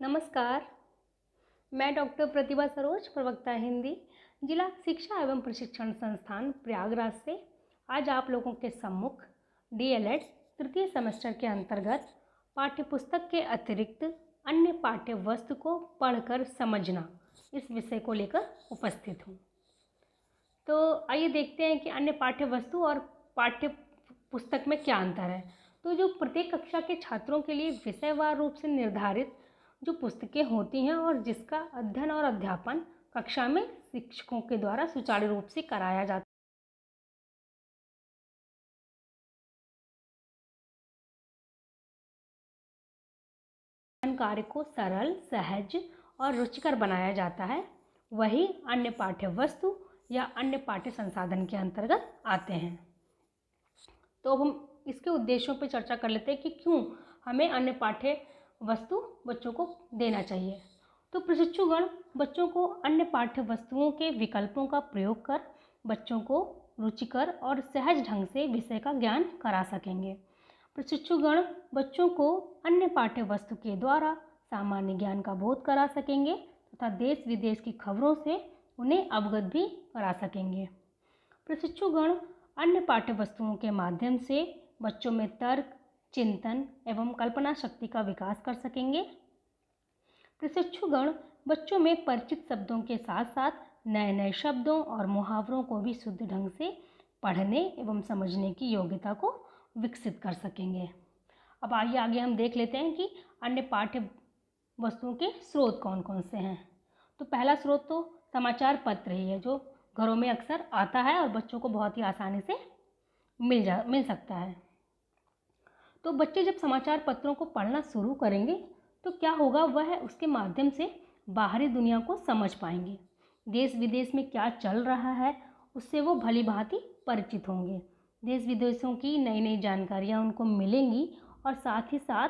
नमस्कार। मैं डॉक्टर प्रतिभा सरोज, प्रवक्ता हिंदी, जिला शिक्षा एवं प्रशिक्षण संस्थान प्रयागराज से आज आप लोगों के सम्मुख डीएलएड तृतीय सेमेस्टर के अंतर्गत पाठ्यपुस्तक के अतिरिक्त अन्य पाठ्य वस्तु को पढ़कर समझना इस विषय को लेकर उपस्थित हूँ। तो आइए देखते हैं कि अन्य पाठ्य वस्तु और पाठ्य पुस्तक में क्या अंतर है। तो जो प्रत्येक कक्षा के छात्रों के लिए विषयवार रूप से निर्धारित जो पुस्तकें होती हैं और जिसका अध्ययन और अध्यापन कक्षा में शिक्षकों के द्वारा सुचारू रूप से कराया जाता है, कार्य को सरल, सहज और रुचिकर बनाया जाता है, वही अन्य पाठ्य वस्तु या अन्य पाठ्य संसाधन के अंतर्गत आते हैं। तो अब हम इसके उद्देश्यों पर चर्चा कर लेते हैं कि क्यों हमें अन्य पाठ्य वस्तु बच्चों को देना चाहिए। तो प्रशिक्षुगण बच्चों को अन्य पाठ्य वस्तुओं के विकल्पों का प्रयोग कर बच्चों को रुचिकर और सहज ढंग से विषय का ज्ञान करा सकेंगे। प्रशिक्षुगण बच्चों को अन्य पाठ्य वस्तु के द्वारा सामान्य ज्ञान का बोध करा सकेंगे तथा देश विदेश की खबरों से उन्हें अवगत भी करा सकेंगे। प्रशिक्षुगण अन्य पाठ्य वस्तुओं के माध्यम से बच्चों में तर्क, चिंतन एवं कल्पना शक्ति का विकास कर सकेंगे। प्रशिक्षुगण बच्चों में परिचित शब्दों के साथ साथ नए नए शब्दों और मुहावरों को भी शुद्ध ढंग से पढ़ने एवं समझने की योग्यता को विकसित कर सकेंगे। अब आइए आगे हम देख लेते हैं कि अन्य पाठ्य वस्तुओं के स्रोत कौन कौन से हैं। तो पहला स्रोत तो समाचार पत्र ही है, जो घरों में अक्सर आता है और बच्चों को बहुत ही आसानी से मिल सकता है। तो बच्चे जब समाचार पत्रों को पढ़ना शुरू करेंगे तो क्या होगा, वह उसके माध्यम से बाहरी दुनिया को समझ पाएंगे। देश विदेश में क्या चल रहा है उससे वो भली भांति परिचित होंगे। देश विदेशों की नई नई जानकारियाँ उनको मिलेंगी और साथ ही साथ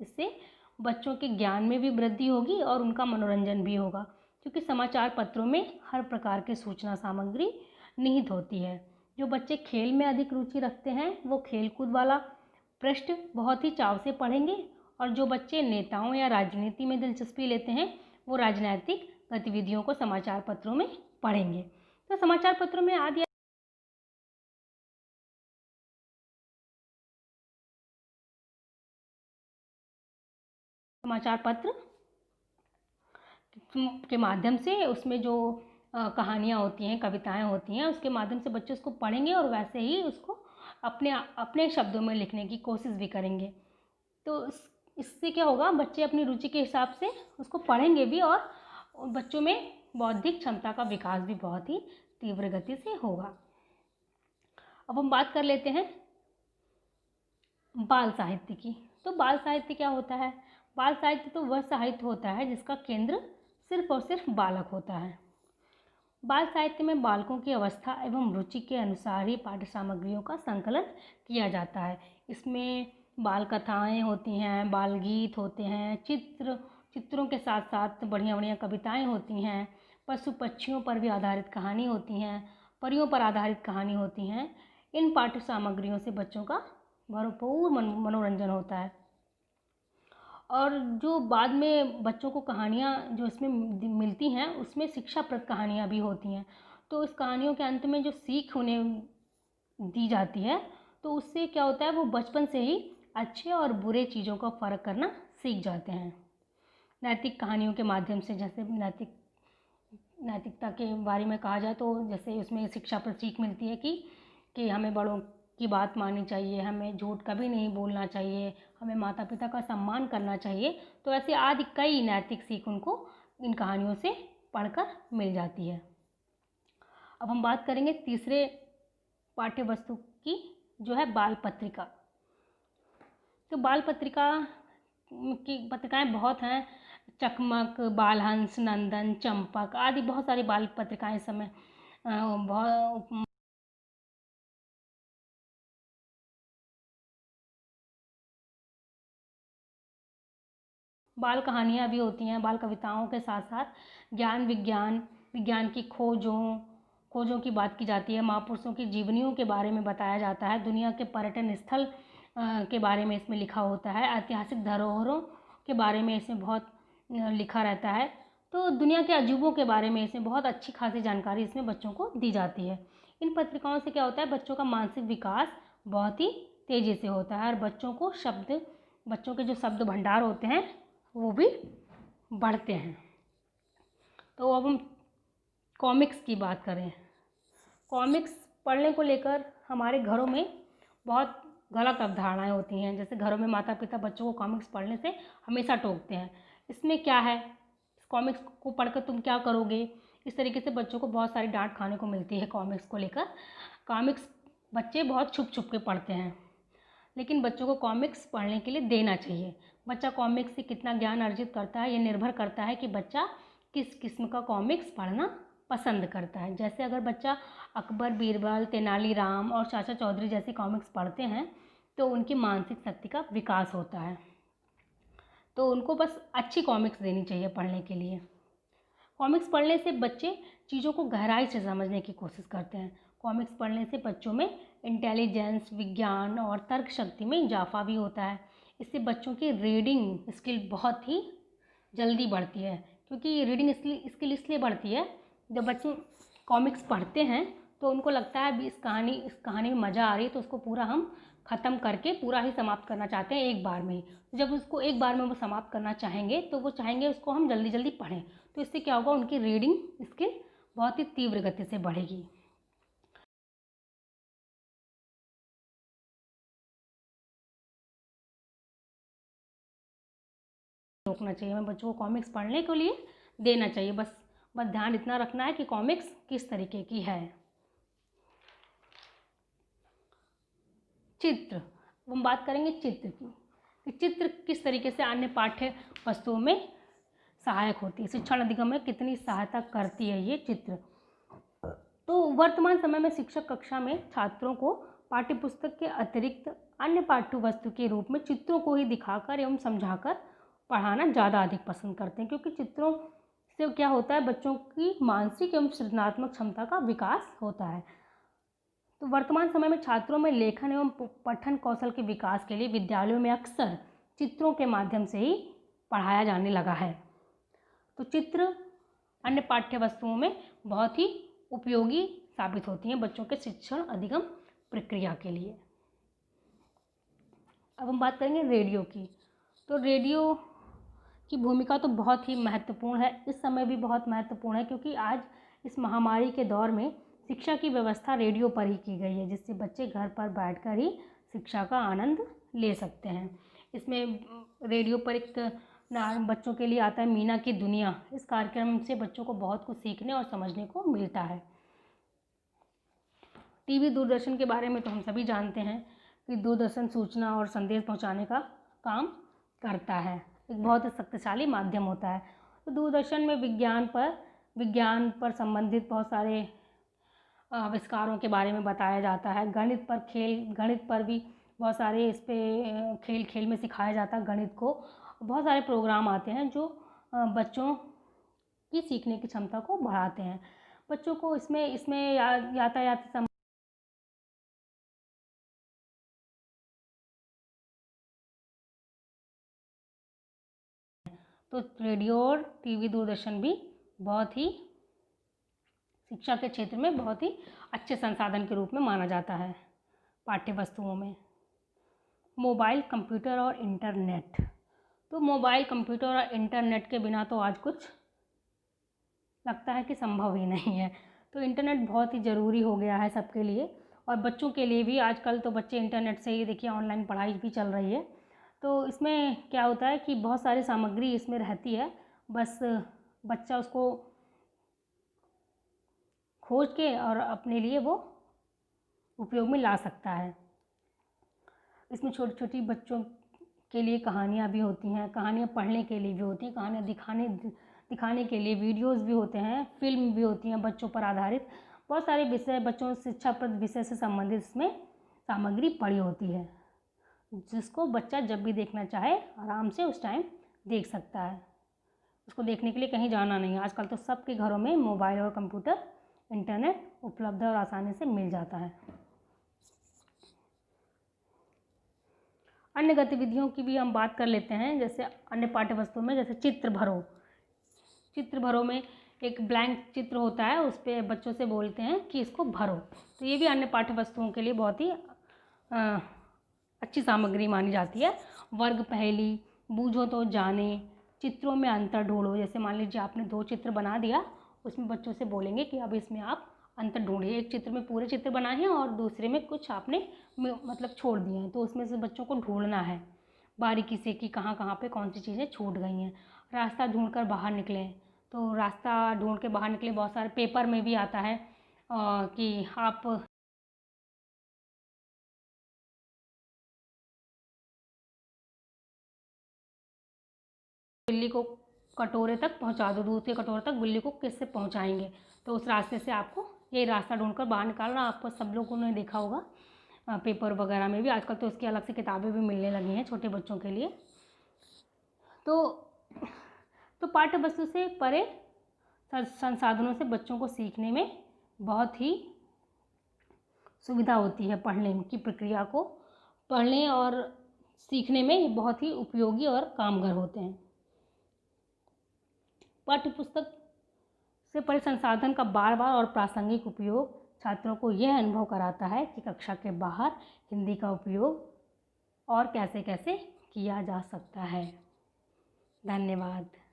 इससे बच्चों के ज्ञान में भी वृद्धि होगी और उनका मनोरंजन भी होगा, क्योंकि समाचार पत्रों में हर प्रकार की सूचना सामग्री निहित होती है। जो बच्चे खेल में अधिक रुचि रखते हैं वो खेलकूद वाला पृष्ठ बहुत ही चाव से पढ़ेंगे और जो बच्चे नेताओं या राजनीति में दिलचस्पी लेते हैं वो राजनीतिक गतिविधियों को समाचार पत्रों में पढ़ेंगे। तो समाचार पत्रों में आदि समाचार पत्र के माध्यम से उसमें जो कहानियाँ होती हैं, कविताएं होती हैं, उसके माध्यम से बच्चे उसको पढ़ेंगे और वैसे ही उसको अपने शब्दों में लिखने की कोशिश भी करेंगे। तो इससे क्या होगा, बच्चे अपनी रुचि के हिसाब से उसको पढ़ेंगे भी और बच्चों में बौद्धिक क्षमता का विकास भी बहुत ही तीव्र गति से होगा। अब हम बात कर लेते हैं बाल साहित्य की। तो बाल साहित्य क्या होता है? बाल साहित्य तो वह साहित्य होता है जिसका केंद्र सिर्फ और सिर्फ बालक होता है। बाल साहित्य में बालकों की अवस्था एवं रुचि के अनुसार ही पाठ्य सामग्रियों का संकलन किया जाता है। इसमें बाल कथाएँ होती हैं, बाल गीत होते हैं, चित्रों के साथ साथ बढ़िया बढ़िया कविताएँ होती हैं, पशु पक्षियों पर भी आधारित कहानी होती हैं, परियों पर आधारित कहानी होती हैं। इन पाठ्य सामग्रियों से बच्चों का भरपूर मनोरंजन होता है और जो बाद में बच्चों को कहानियाँ जो इसमें मिलती हैं उसमें शिक्षाप्रद कहानियाँ भी होती हैं। तो इस कहानियों के अंत में जो सीख उन्हें दी जाती है तो उससे क्या होता है, वो बचपन से ही अच्छे और बुरे चीज़ों का फ़र्क करना सीख जाते हैं। नैतिक कहानियों के माध्यम से, जैसे नैतिकता के बारे में कहा जाए तो जैसे उसमें शिक्षा पर सीख मिलती है कि हमें बड़ों की बात माननी चाहिए, हमें झूठ कभी नहीं बोलना चाहिए, हमें माता पिता का सम्मान करना चाहिए। तो ऐसे आदि कई नैतिक सीख उनको इन कहानियों से पढ़कर मिल जाती है। अब हम बात करेंगे तीसरे पाठ्य वस्तु की, जो है बाल पत्रिका। तो बाल पत्रिका की पत्रिकाएं बहुत हैं। चकमक, बालहंस, नंदन, चंपक आदि बहुत सारी बाल पत्रिकाएं इस समय बहुत बाल कहानियाँ भी होती हैं। बाल कविताओं के साथ साथ विज्ञान की खोजों की बात की जाती है। महापुरुषों की जीवनियों के बारे में बताया जाता है। दुनिया के पर्यटन स्थल के बारे में इसमें लिखा होता है। ऐतिहासिक धरोहरों के बारे में इसमें बहुत लिखा रहता है। तो दुनिया के अजूबों के बारे में इसमें बहुत अच्छी खासी जानकारी इसमें बच्चों को दी जाती है। इन पत्रिकाओं से क्या होता है, बच्चों का मानसिक विकास बहुत ही तेज़ी से होता है और बच्चों के जो शब्द भंडार होते हैं वो भी बढ़ते हैं। तो अब हम कॉमिक्स की बात करें। कॉमिक्स पढ़ने को लेकर हमारे घरों में बहुत गलत अवधारणाएं होती हैं। जैसे घरों में माता पिता बच्चों को कॉमिक्स पढ़ने से हमेशा टोकते हैं। इसमें क्या है, कॉमिक्स को पढ़कर तुम क्या करोगे, इस तरीके से बच्चों को बहुत सारी डांट खाने को मिलती है कॉमिक्स को लेकर। कॉमिक्स बच्चे बहुत छुप छुप के पढ़ते हैं, लेकिन बच्चों को कॉमिक्स पढ़ने के लिए देना चाहिए। बच्चा कॉमिक्स से कितना ज्ञान अर्जित करता है ये निर्भर करता है कि बच्चा किस किस्म का कॉमिक्स पढ़ना पसंद करता है। जैसे अगर बच्चा अकबर, बीरबल, तेनालीराम और चाचा चौधरी जैसे कॉमिक्स पढ़ते हैं तो उनकी मानसिक शक्ति का विकास होता है। तो उनको बस अच्छी कॉमिक्स देनी चाहिए पढ़ने के लिए। कॉमिक्स पढ़ने से बच्चे चीज़ों को गहराई से समझने की कोशिश करते हैं। कॉमिक्स पढ़ने से बच्चों में इंटेलिजेंस, विज्ञान और तर्क शक्ति में इजाफा भी होता है। इससे बच्चों की रीडिंग स्किल बहुत ही जल्दी बढ़ती है, क्योंकि रीडिंग स्किल इसलिए बढ़ती है, जब बच्चे कॉमिक्स पढ़ते हैं तो उनको लगता है अभी इस कहानी में मज़ा आ रही है तो उसको पूरा हम ख़त्म करके पूरा ही समाप्त करना चाहते हैं एक बार में ही। जब उसको एक बार में वो समाप्त करना चाहेंगे तो वो चाहेंगे उसको हम जल्दी जल्दी पढ़ें। तो इससे क्या होगा, उनकी रीडिंग स्किल बहुत ही तीव्र गति से बढ़ेगी। रोकना चाहिए, हमें बच्चों को कॉमिक्स पढ़ने के लिए देना चाहिए। बस ध्यान इतना रखना है कि कॉमिक्स किस तरीके की है। चित्र, हम बात करेंगे चित्र की कि चित्र किस तरीके से अन्य पाठ्य वस्तुओं में सहायक होती है। शिक्षण अधिगम में कितनी सहायता करती है ये चित्र। तो वर्तमान समय में शिक्षक कक्षा में छात्रों को पाठ्यपुस्तक के अतिरिक्त अन्य पाठ्य वस्तु के रूप में चित्रों को ही दिखाकर एवं समझाकर पढ़ाना ज़्यादा अधिक पसंद करते हैं, क्योंकि चित्रों से क्या होता है, बच्चों की मानसिक एवं सृजनात्मक क्षमता का विकास होता है। तो वर्तमान समय में छात्रों में लेखन एवं पठन कौशल के विकास के लिए विद्यालयों में अक्सर चित्रों के माध्यम से ही पढ़ाया जाने लगा है। तो चित्र अन्य पाठ्य वस्तुओं में बहुत ही उपयोगी साबित होती हैं बच्चों के शिक्षण अधिगम प्रक्रिया के लिए। अब हम बात करेंगे रेडियो की। तो रेडियो की भूमिका तो बहुत ही महत्वपूर्ण है, इस समय भी बहुत महत्वपूर्ण है, क्योंकि आज इस महामारी के दौर में शिक्षा की व्यवस्था रेडियो पर ही की गई है, जिससे बच्चे घर पर बैठकर ही शिक्षा का आनंद ले सकते हैं। इसमें रेडियो पर एक बच्चों के लिए आता है मीना की दुनिया। इस कार्यक्रम से बच्चों को बहुत कुछ सीखने और समझने को मिलता है। टीवी दूरदर्शन के बारे में तो हम सभी जानते हैं कि दूरदर्शन सूचना और संदेश पहुंचाने का काम करता है, एक बहुत ही शक्तिशाली माध्यम होता है। तो दूरदर्शन में विज्ञान पर संबंधित बहुत सारे आविष्कारों के बारे में बताया जाता है। गणित पर भी बहुत सारे इस पे खेल में सिखाया जाता है गणित को। बहुत सारे प्रोग्राम आते हैं जो बच्चों की सीखने की क्षमता को बढ़ाते हैं। बच्चों को इसमें यातायात तो रेडियो और टीवी दूरदर्शन भी बहुत ही शिक्षा के क्षेत्र में बहुत ही अच्छे संसाधन के रूप में माना जाता है। पाठ्य वस्तुओं में मोबाइल, कंप्यूटर और इंटरनेट। तो मोबाइल, कंप्यूटर और इंटरनेट के बिना तो आज कुछ लगता है कि संभव ही नहीं है। तो इंटरनेट बहुत ही ज़रूरी हो गया है सबके लिए, और बच्चों के लिए भी। आजकल तो बच्चे इंटरनेट से ही, देखिए, ऑनलाइन पढ़ाई भी चल रही है। तो इसमें क्या होता है कि बहुत सारी सामग्री इसमें रहती है, बस बच्चा उसको खोज के और अपने लिए वो उपयोग में ला सकता है। इसमें छोटी छोटी बच्चों के लिए कहानियाँ भी होती हैं, कहानियाँ पढ़ने के लिए भी होती हैं, कहानियाँ दिखाने के लिए वीडियोस भी होते हैं, फिल्म भी होती हैं बच्चों पर आधारित। बहुत सारे विषय, बच्चों शिक्षाप्रद विषय से संबंधित इसमें सामग्री पड़ी होती है, जिसको बच्चा जब भी देखना चाहे आराम से उस टाइम देख सकता है। उसको देखने के लिए कहीं जाना नहीं है। आजकल तो सबके घरों में मोबाइल और कंप्यूटर, इंटरनेट उपलब्ध है और आसानी से मिल जाता है। अन्य गतिविधियों की भी हम बात कर लेते हैं, जैसे अन्य पाठ्य वस्तु में जैसे चित्र भरो। चित्र भरो में एक ब्लैंक चित्र होता है, उस पर बच्चों से बोलते हैं कि इसको भरो। तो ये भी अन्य पाठ्य वस्तुओं के लिए बहुत ही अच्छी सामग्री मानी जाती है। वर्ग पहेली, बूझो तो जाने, चित्रों में अंतर ढूंढो। जैसे मान लीजिए आपने 2 चित्र बना दिया, उसमें बच्चों से बोलेंगे कि अब इसमें आप अंतर ढूंढिए। एक चित्र में पूरे चित्र बनाए हैं और दूसरे में कुछ आपने मतलब छोड़ दिए हैं, तो उसमें से बच्चों को ढूंढना है बारीकी से कि कहाँ कहाँ पे कौन सी चीज़ें छूट गई हैं। रास्ता ढूंढकर बाहर निकलें, तो रास्ता ढूंढ के बाहर निकले। बहुत सारे पेपर में भी आता है कि आप बिल्ली को कटोरे तक पहुंचा दो, दूध के कटोरे तक बिल्ली को किससे पहुंचाएंगे। तो उस रास्ते से आपको ये रास्ता ढूंढकर बाहर निकालना। आपको सब लोगों ने देखा होगा पेपर वगैरह में भी, आजकल तो उसकी अलग से किताबें भी मिलने लगी हैं छोटे बच्चों के लिए। तो पाठ्य वस्तु से परे संसाधनों से बच्चों को सीखने में बहुत ही सुविधा होती है। पढ़ने की प्रक्रिया को पढ़ने और सीखने में बहुत ही उपयोगी और कामगार होते हैं। पाठ्य पुस्तक से परे संसाधन का बार बार और प्रासंगिक उपयोग छात्रों को यह अनुभव कराता है कि कक्षा के बाहर हिंदी का उपयोग और कैसे कैसे किया जा सकता है। धन्यवाद।